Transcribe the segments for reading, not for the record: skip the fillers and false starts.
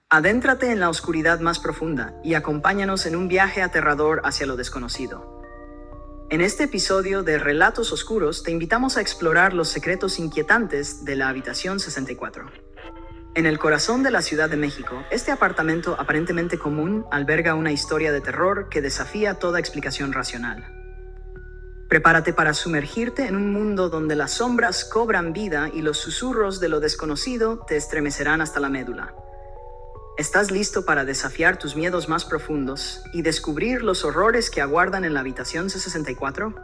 Adéntrate en la oscuridad más profunda y acompáñanos en un viaje aterrador hacia lo desconocido. En este episodio de Relatos Oscuros te invitamos a explorar los secretos inquietantes de la Habitación 64. En el corazón de la Ciudad de México, este apartamento aparentemente común alberga una historia de terror que desafía toda explicación racional. Prepárate para sumergirte en un mundo donde las sombras cobran vida y los susurros de lo desconocido te estremecerán hasta la médula. ¿Estás listo para desafiar tus miedos más profundos y descubrir los horrores que aguardan en la Habitación 64?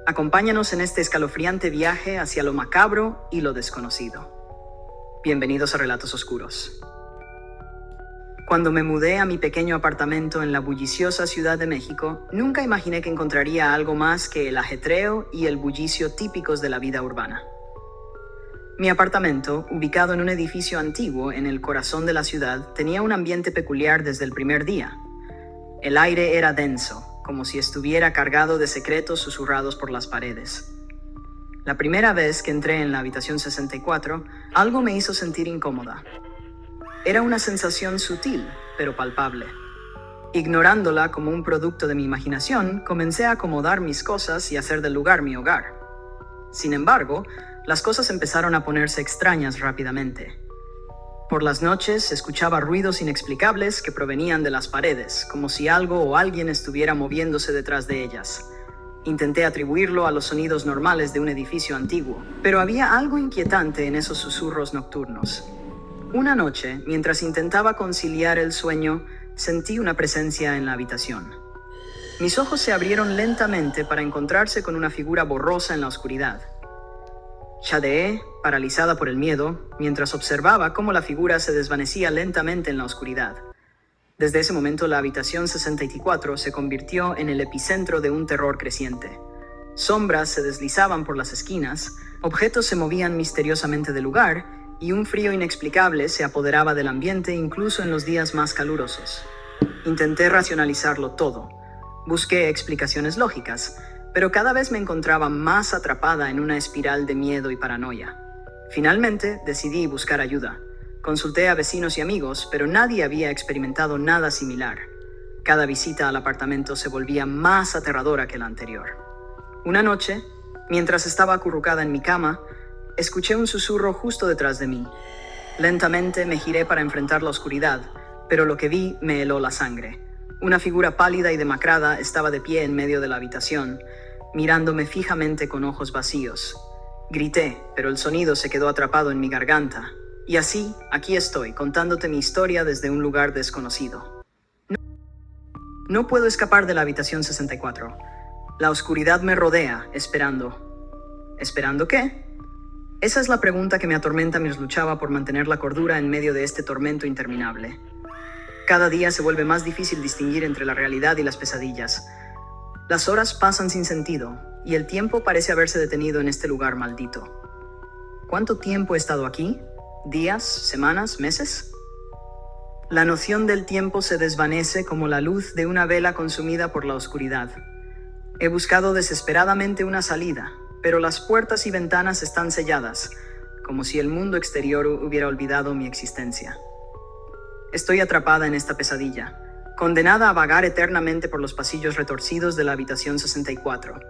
Acompáñanos en este escalofriante viaje hacia lo macabro y lo desconocido. Bienvenidos a Relatos Oscuros. Cuando me mudé a mi pequeño apartamento en la bulliciosa Ciudad de México, nunca imaginé que encontraría algo más que el ajetreo y el bullicio típicos de la vida urbana. Mi apartamento, ubicado en un edificio antiguo en el corazón de la ciudad, tenía un ambiente peculiar desde el primer día. El aire era denso, como si estuviera cargado de secretos susurrados por las paredes. La primera vez que entré en la habitación 64, algo me hizo sentir incómoda. Era una sensación sutil, pero palpable. Ignorándola como un producto de mi imaginación, comencé a acomodar mis cosas y hacer del lugar mi hogar. Sin embargo, las cosas empezaron a ponerse extrañas rápidamente. Por las noches escuchaba ruidos inexplicables que provenían de las paredes, como si algo o alguien estuviera moviéndose detrás de ellas. Intenté atribuirlo a los sonidos normales de un edificio antiguo, pero había algo inquietante en esos susurros nocturnos. Una noche, mientras intentaba conciliar el sueño, sentí una presencia en la habitación. Mis ojos se abrieron lentamente para encontrarse con una figura borrosa en la oscuridad. Chadeé, paralizada por el miedo, mientras observaba cómo la figura se desvanecía lentamente en la oscuridad. Desde ese momento, la habitación 64 se convirtió en el epicentro de un terror creciente. Sombras se deslizaban por las esquinas, objetos se movían misteriosamente del lugar, y un frío inexplicable se apoderaba del ambiente incluso en los días más calurosos. Intenté racionalizarlo todo. Busqué explicaciones lógicas, pero cada vez me encontraba más atrapada en una espiral de miedo y paranoia. Finalmente, decidí buscar ayuda. Consulté a vecinos y amigos, pero nadie había experimentado nada similar. Cada visita al apartamento se volvía más aterradora que la anterior. Una noche, mientras estaba acurrucada en mi cama, escuché un susurro justo detrás de mí. Lentamente me giré para enfrentar la oscuridad, pero lo que vi me heló la sangre. Una figura pálida y demacrada estaba de pie en medio de la habitación, mirándome fijamente con ojos vacíos. Grité, pero el sonido se quedó atrapado en mi garganta. Y así, aquí estoy, contándote mi historia desde un lugar desconocido. No puedo escapar de la habitación 64. La oscuridad me rodea, esperando. ¿Esperando qué? Esa es la pregunta que me atormenta mientras luchaba por mantener la cordura en medio de este tormento interminable. Cada día se vuelve más difícil distinguir entre la realidad y las pesadillas. Las horas pasan sin sentido, y el tiempo parece haberse detenido en este lugar maldito. ¿Cuánto tiempo he estado aquí? ¿Días? ¿Semanas? ¿Meses? La noción del tiempo se desvanece como la luz de una vela consumida por la oscuridad. He buscado desesperadamente una salida, pero las puertas y ventanas están selladas, como si el mundo exterior hubiera olvidado mi existencia. Estoy atrapada en esta pesadilla, condenada a vagar eternamente por los pasillos retorcidos de la habitación 64.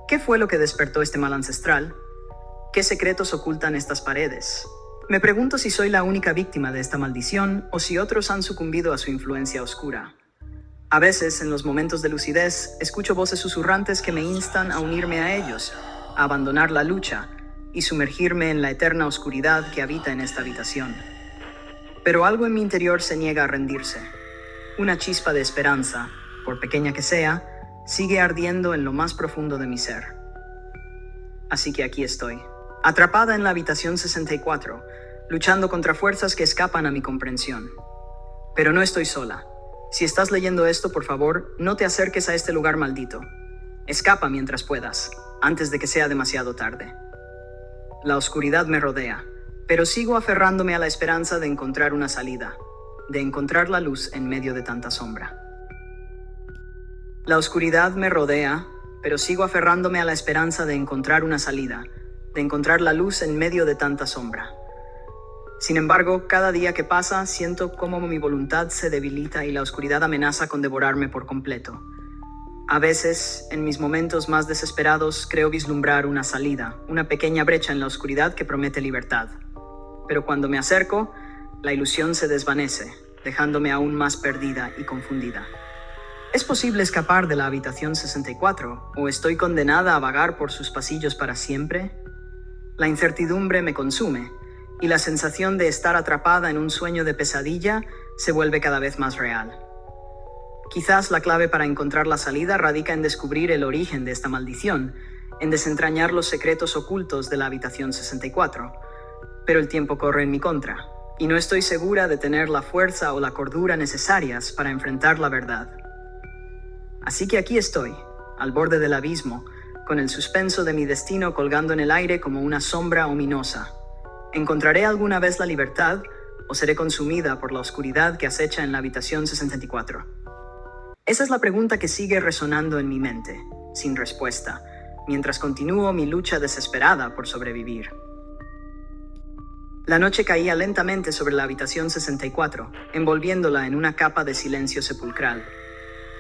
¿Qué fue lo que despertó este mal ancestral? ¿Qué secretos ocultan estas paredes? Me pregunto si soy la única víctima de esta maldición o si otros han sucumbido a su influencia oscura. A veces, en los momentos de lucidez, escucho voces susurrantes que me instan a unirme a ellos, a abandonar la lucha y sumergirme en la eterna oscuridad que habita en esta habitación. Pero algo en mi interior se niega a rendirse. Una chispa de esperanza, por pequeña que sea, sigue ardiendo en lo más profundo de mi ser. Así que aquí estoy, atrapada en la habitación 64, luchando contra fuerzas que escapan a mi comprensión. Pero no estoy sola. Si estás leyendo esto, por favor, no te acerques a este lugar maldito. Escapa mientras puedas, antes de que sea demasiado tarde. La oscuridad me rodea, pero sigo aferrándome a la esperanza de encontrar una salida, de encontrar la luz en medio de tanta sombra. La oscuridad me rodea, pero sigo aferrándome a la esperanza de encontrar una salida, de encontrar la luz en medio de tanta sombra. Sin embargo, cada día que pasa siento cómo mi voluntad se debilita y la oscuridad amenaza con devorarme por completo. A veces, en mis momentos más desesperados, creo vislumbrar una salida, una pequeña brecha en la oscuridad que promete libertad. Pero cuando me acerco, la ilusión se desvanece, dejándome aún más perdida y confundida. ¿Es posible escapar de la habitación 64 o estoy condenada a vagar por sus pasillos para siempre? La incertidumbre me consume y la sensación de estar atrapada en un sueño de pesadilla se vuelve cada vez más real. Quizás la clave para encontrar la salida radica en descubrir el origen de esta maldición, en desentrañar los secretos ocultos de la habitación 64. Pero el tiempo corre en mi contra, y no estoy segura de tener la fuerza o la cordura necesarias para enfrentar la verdad. Así que aquí estoy, al borde del abismo, con el suspenso de mi destino colgando en el aire como una sombra ominosa. ¿Encontraré alguna vez la libertad o seré consumida por la oscuridad que acecha en la habitación 64? Esa es la pregunta que sigue resonando en mi mente, sin respuesta, mientras continúo mi lucha desesperada por sobrevivir. La noche caía lentamente sobre la habitación 64, envolviéndola en una capa de silencio sepulcral.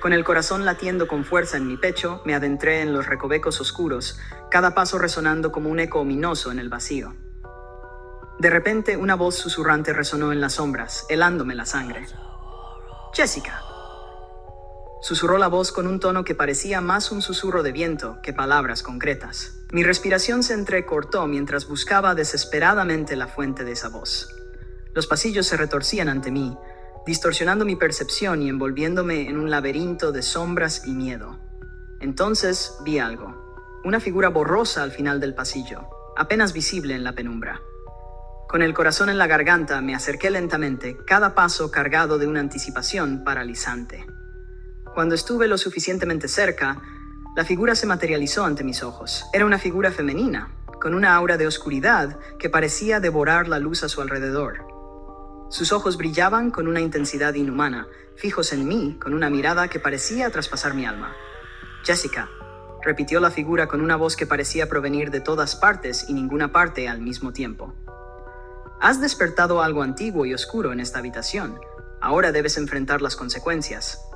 Con el corazón latiendo con fuerza en mi pecho, me adentré en los recovecos oscuros, cada paso resonando como un eco ominoso en el vacío. De repente, una voz susurrante resonó en las sombras, helándome la sangre. «Jessica», susurró la voz con un tono que parecía más un susurro de viento que palabras concretas. Mi respiración se entrecortó mientras buscaba desesperadamente la fuente de esa voz. Los pasillos se retorcían ante mí, distorsionando mi percepción y envolviéndome en un laberinto de sombras y miedo. Entonces vi algo. Una figura borrosa al final del pasillo, apenas visible en la penumbra. Con el corazón en la garganta me acerqué lentamente, cada paso cargado de una anticipación paralizante. Cuando estuve lo suficientemente cerca, la figura se materializó ante mis ojos. Era una figura femenina, con una aura de oscuridad que parecía devorar la luz a su alrededor. Sus ojos brillaban con una intensidad inhumana, fijos en mí con una mirada que parecía traspasar mi alma. «Jessica», repitió la figura con una voz que parecía provenir de todas partes y ninguna parte al mismo tiempo. «Has despertado algo antiguo y oscuro en esta habitación. Ahora debes enfrentar las consecuencias».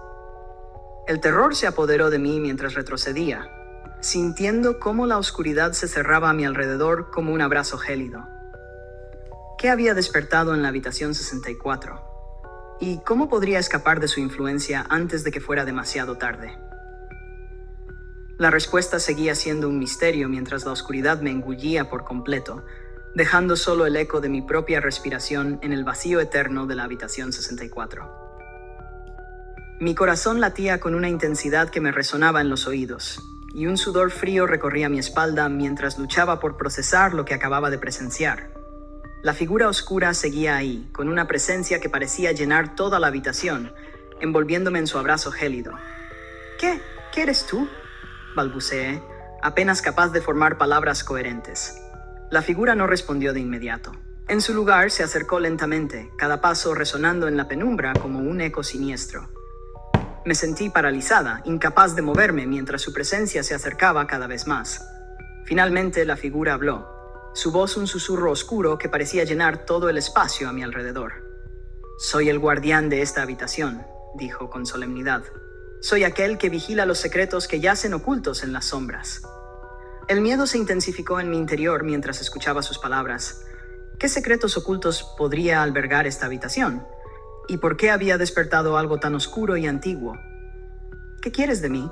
El terror se apoderó de mí mientras retrocedía, sintiendo cómo la oscuridad se cerraba a mi alrededor como un abrazo gélido. ¿Qué había despertado en la habitación 64? ¿Y cómo podría escapar de su influencia antes de que fuera demasiado tarde? La respuesta seguía siendo un misterio mientras la oscuridad me engullía por completo, dejando solo el eco de mi propia respiración en el vacío eterno de la habitación 64. Mi corazón latía con una intensidad que me resonaba en los oídos, y un sudor frío recorría mi espalda mientras luchaba por procesar lo que acababa de presenciar. La figura oscura seguía ahí, con una presencia que parecía llenar toda la habitación, envolviéndome en su abrazo gélido. ¿Qué eres tú?», balbuceé, apenas capaz de formar palabras coherentes. La figura no respondió de inmediato. En su lugar se acercó lentamente, cada paso resonando en la penumbra como un eco siniestro. Me sentí paralizada, incapaz de moverme mientras su presencia se acercaba cada vez más. Finalmente la figura habló, su voz un susurro oscuro que parecía llenar todo el espacio a mi alrededor. «Soy el guardián de esta habitación», dijo con solemnidad. «Soy aquel que vigila los secretos que yacen ocultos en las sombras». El miedo se intensificó en mi interior mientras escuchaba sus palabras. ¿Qué secretos ocultos podría albergar esta habitación? ¿Y por qué había despertado algo tan oscuro y antiguo? «¿Qué quieres de mí?»,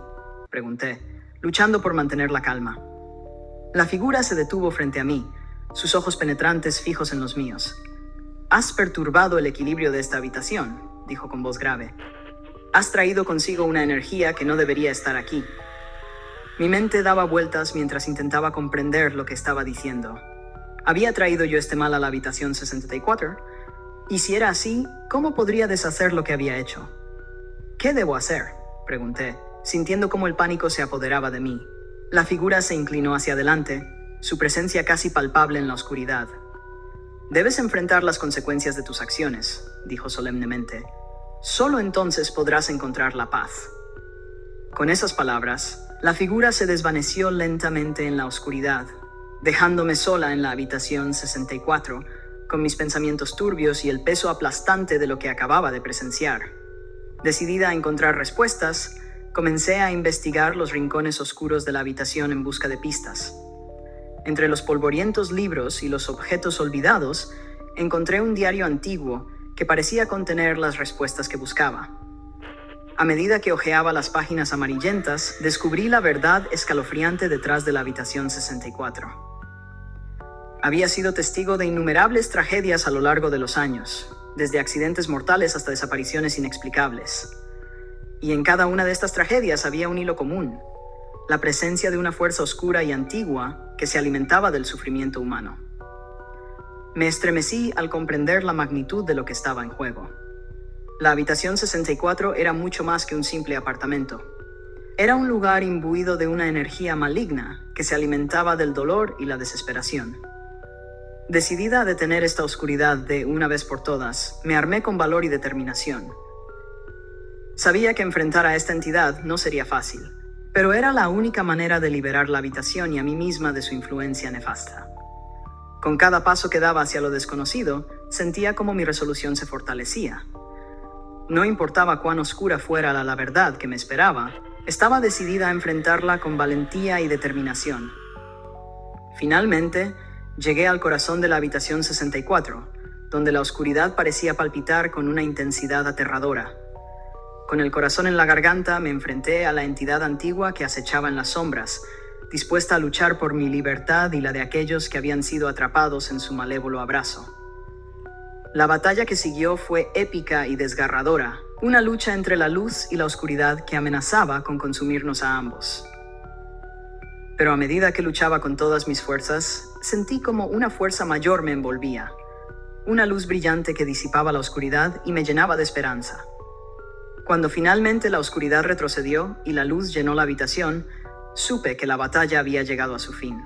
pregunté, luchando por mantener la calma. La figura se detuvo frente a mí, sus ojos penetrantes fijos en los míos. «Has perturbado el equilibrio de esta habitación», dijo con voz grave. «Has traído consigo una energía que no debería estar aquí». Mi mente daba vueltas mientras intentaba comprender lo que estaba diciendo. ¿Había traído yo este mal a la habitación 64? Y si era así, ¿cómo podría deshacer lo que había hecho? «¿Qué debo hacer?», pregunté, sintiendo cómo el pánico se apoderaba de mí. La figura se inclinó hacia adelante, su presencia casi palpable en la oscuridad. «Debes enfrentar las consecuencias de tus acciones», dijo solemnemente. «Solo entonces podrás encontrar la paz». Con esas palabras, la figura se desvaneció lentamente en la oscuridad, dejándome sola en la habitación 64, con mis pensamientos turbios y el peso aplastante de lo que acababa de presenciar. Decidida a encontrar respuestas, comencé a investigar los rincones oscuros de la habitación en busca de pistas. Entre los polvorientos libros y los objetos olvidados, encontré un diario antiguo que parecía contener las respuestas que buscaba. A medida que hojeaba las páginas amarillentas, descubrí la verdad escalofriante detrás de la habitación 64. Había sido testigo de innumerables tragedias a lo largo de los años, desde accidentes mortales hasta desapariciones inexplicables. Y en cada una de estas tragedias había un hilo común: la presencia de una fuerza oscura y antigua que se alimentaba del sufrimiento humano. Me estremecí al comprender la magnitud de lo que estaba en juego. La habitación 64 era mucho más que un simple apartamento. Era un lugar imbuido de una energía maligna que se alimentaba del dolor y la desesperación. Decidida a detener esta oscuridad de una vez por todas, me armé con valor y determinación. Sabía que enfrentar a esta entidad no sería fácil, pero era la única manera de liberar la habitación y a mí misma de su influencia nefasta. Con cada paso que daba hacia lo desconocido, sentía como mi resolución se fortalecía. No importaba cuán oscura fuera la verdad que me esperaba, estaba decidida a enfrentarla con valentía y determinación. Finalmente, llegué al corazón de la habitación 64, donde la oscuridad parecía palpitar con una intensidad aterradora. Con el corazón en la garganta, me enfrenté a la entidad antigua que acechaba en las sombras, dispuesta a luchar por mi libertad y la de aquellos que habían sido atrapados en su malévolo abrazo. La batalla que siguió fue épica y desgarradora, una lucha entre la luz y la oscuridad que amenazaba con consumirnos a ambos. Pero a medida que luchaba con todas mis fuerzas, sentí como una fuerza mayor me envolvía, una luz brillante que disipaba la oscuridad y me llenaba de esperanza. Cuando finalmente la oscuridad retrocedió y la luz llenó la habitación, supe que la batalla había llegado a su fin.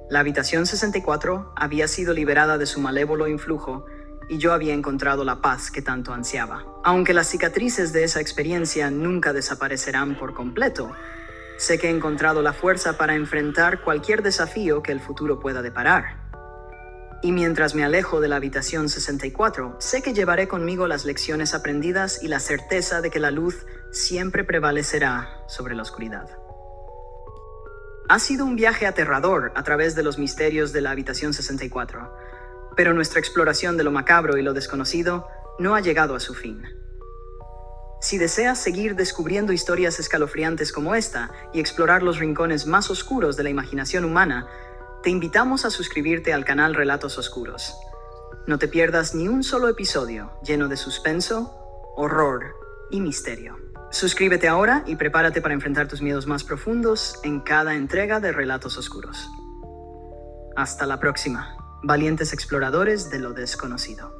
La habitación 64 había sido liberada de su malévolo influjo y yo había encontrado la paz que tanto ansiaba. Aunque las cicatrices de esa experiencia nunca desaparecerán por completo, sé que he encontrado la fuerza para enfrentar cualquier desafío que el futuro pueda deparar. Y mientras me alejo de la habitación 64, sé que llevaré conmigo las lecciones aprendidas y la certeza de que la luz siempre prevalecerá sobre la oscuridad. Ha sido un viaje aterrador a través de los misterios de la habitación 64, pero nuestra exploración de lo macabro y lo desconocido no ha llegado a su fin. Si deseas seguir descubriendo historias escalofriantes como esta y explorar los rincones más oscuros de la imaginación humana, te invitamos a suscribirte al canal Relatos Oscuros. No te pierdas ni un solo episodio lleno de suspenso, horror y misterio. Suscríbete ahora y prepárate para enfrentar tus miedos más profundos en cada entrega de Relatos Oscuros. Hasta la próxima, valientes exploradores de lo desconocido.